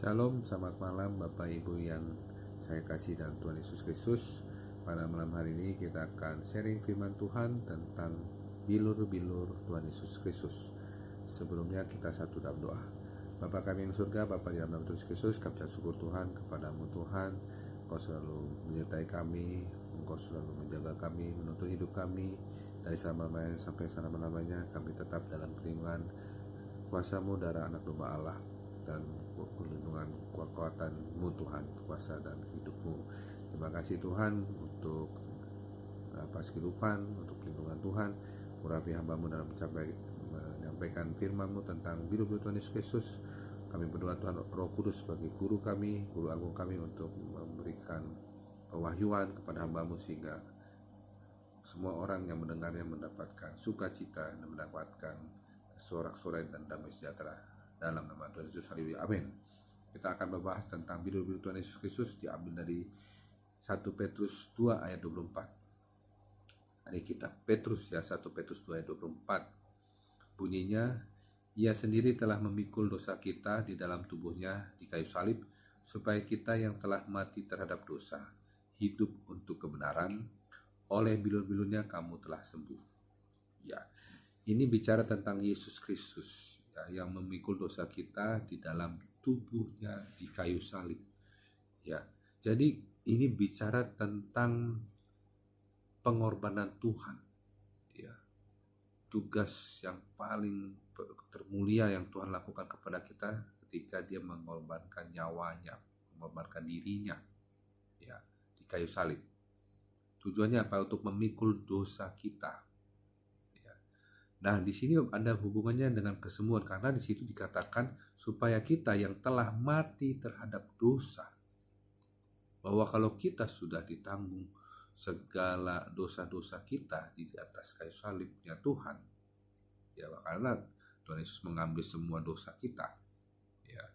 Shalom, selamat malam Bapak Ibu yang saya kasih dalam Tuhan Yesus Kristus. Pada malam hari ini kita akan sharing firman Tuhan tentang bilur-bilur Tuhan Yesus Kristus. Sebelumnya kita satu dalam doa. Bapa kami yang surga, Bapa di dalam nama Tuhan Yesus Kristus, kami ucap syukur Tuhan kepadamu Tuhan. Engkau selalu menyertai kami, Engkau selalu menjaga kami, menuntun hidup kami dari selama-lamanya sampai selama-lamanya. Kami tetap dalam perlindungan kuasa-Mu, darah anak domba Allah, dan perlindungan kekuatan-Mu Tuhan, kuasa dan hidup-Mu. Terima kasih Tuhan untuk kehidupan, untuk perlindungan Tuhan. Urapi hamba-Mu dalam menyampaikan firman-Mu tentang biru-biru Tuhan Yesus Kristus. Kami berdoa Tuhan Roh Kudus sebagai guru kami, guru agung kami, untuk memberikan pewahyuan kepada hamba-Mu sehingga semua orang yang mendengarnya mendapatkan sukacita dan mendapatkan sorak-sorai dan damai sejahtera dalam nama Tuhan Yesus. Haleluya, amin. Kita akan membahas tentang biru-biru Tuhan Yesus Kristus, diambil dari 1 Petrus 2 ayat 24. Dari kitab Petrus 1 Petrus 2 ayat 24. Bunyinya, Ia sendiri telah memikul dosa kita di dalam tubuhnya di kayu salib, supaya kita yang telah mati terhadap dosa hidup untuk kebenaran. Oleh bilur-bilurnya kamu telah sembuh. Ya, ini bicara tentang Yesus Kristus, ya, yang memikul dosa kita di dalam tubuhnya di kayu salib. Ya, jadi ini bicara tentang pengorbanan Tuhan. Ya, tugas yang paling termulia yang Tuhan lakukan kepada kita ketika Dia mengorbankan nyawanya, mengorbankan dirinya, ya, di kayu salib. Tujuannya apa? Untuk memikul dosa kita. Nah, di sini ada hubungannya dengan kesembuhan, karena di situ dikatakan supaya kita yang telah mati terhadap dosa, bahwa kalau kita sudah ditanggung segala dosa-dosa kita di atas kayu salibnya Tuhan, ya, karena Tuhan Yesus mengambil semua dosa kita, ya,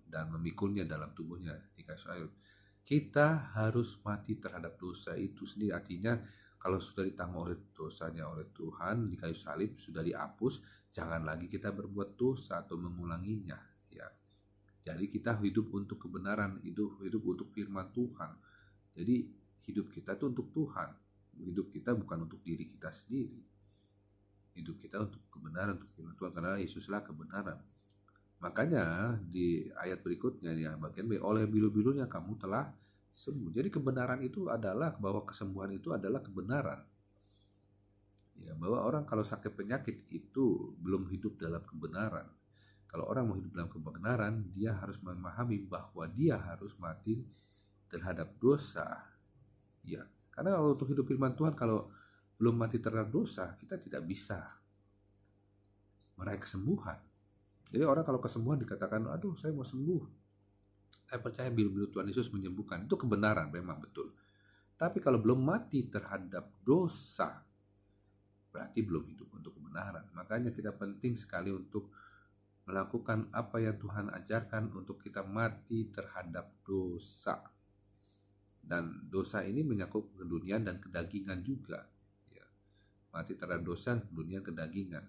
dan memikulnya dalam tubuhnya di kayu salib. Kita harus mati terhadap dosa itu sendiri. Artinya kalau sudah ditanggung oleh dosanya oleh Tuhan di kayu salib, sudah dihapus, jangan lagi kita berbuat dosa atau mengulanginya, ya. Jadi kita hidup untuk kebenaran, hidup untuk firman Tuhan. Jadi hidup kita itu untuk Tuhan. Hidup kita bukan untuk diri kita sendiri. Hidup kita untuk kebenaran, untuk firman Tuhan, karena Yesuslah kebenaran. Makanya di ayat berikutnya yang bagian B, oleh bilu-bilunya kamu telah sembuh. Jadi kebenaran itu adalah bahwa kesembuhan itu adalah kebenaran. Ya, bahwa orang kalau sakit penyakit itu belum hidup dalam kebenaran. Kalau orang mau hidup dalam kebenaran, dia harus memahami bahwa dia harus mati terhadap dosa. Ya, karena untuk hidup firman Tuhan, kalau belum mati terhadap dosa, kita tidak bisa meraih kesembuhan. Jadi orang kalau kesembuhan dikatakan, aduh saya mau sembuh, saya percaya biru-biru Tuhan Yesus menyembuhkan. Itu kebenaran, memang betul. Tapi kalau belum mati terhadap dosa, berarti belum hidup untuk kebenaran. Makanya kita penting sekali untuk melakukan apa yang Tuhan ajarkan, untuk kita mati terhadap dosa. Dan dosa ini menyangkut keduniaan dan kedagingan juga, ya. Mati terhadap dosa, dunia, kedagingan.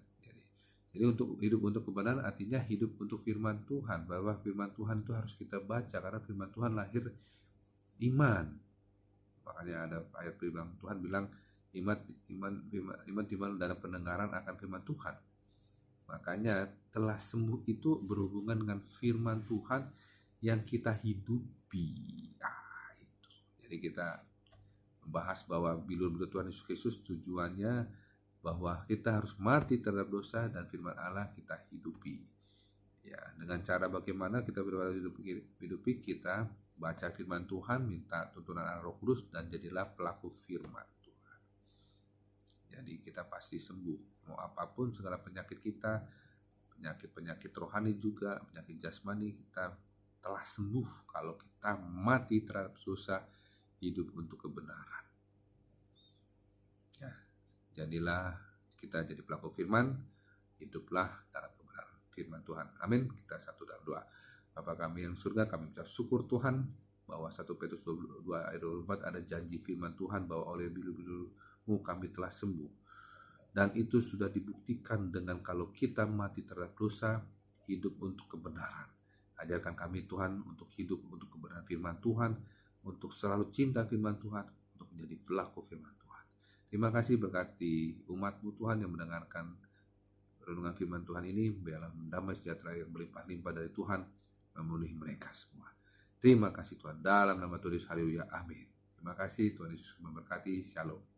Jadi untuk hidup untuk kebenaran artinya hidup untuk firman Tuhan, bahwa firman Tuhan itu harus kita baca, karena firman Tuhan lahir iman. Makanya ada ayat firman Tuhan bilang iman timbul dalam pendengaran akan firman Tuhan. Makanya telah sembuh itu berhubungan dengan firman Tuhan yang kita hidupi. Itu. Jadi kita membahas bahwa bilur-bilur Tuhan Yesus Kristus tujuannya bahwa kita harus mati terhadap dosa dan firman Allah kita hidupi. Ya, dengan cara bagaimana kita hidupi, kita baca firman Tuhan, minta tuntunan Roh Kudus, dan jadilah pelaku firman Tuhan. Jadi kita pasti sembuh. Mau apapun segala penyakit kita, penyakit rohani juga, penyakit jasmani, kita telah sembuh kalau kita mati terhadap dosa, hidup untuk kebenaran. Ya. Jadilah kita jadi pelaku firman, hiduplah dalam kebenaran firman Tuhan. Amin. Kita satu dalam doa. Bapa kami yang surga, kami ucap syukur Tuhan bahwa 1 Petrus 2 ayat 24 ada janji firman Tuhan bahwa oleh bilu-bilumu kami telah sembuh. Dan itu sudah dibuktikan dengan kalau kita mati terhadap dosa, hidup untuk kebenaran. Ajarkan kami Tuhan untuk hidup untuk kebenaran firman Tuhan, untuk selalu cinta firman Tuhan, untuk menjadi pelaku firman Tuhan. Terima kasih berkati umat-Mu Tuhan yang mendengarkan renungan firman Tuhan ini. Biarlah damai sejahtera yang berlimpah-limpah dari Tuhan memenuhi mereka semua. Terima kasih Tuhan, dalam nama Tuhan Yesus, haleluya, amin. Terima kasih, Tuhan Yesus memberkati, shalom.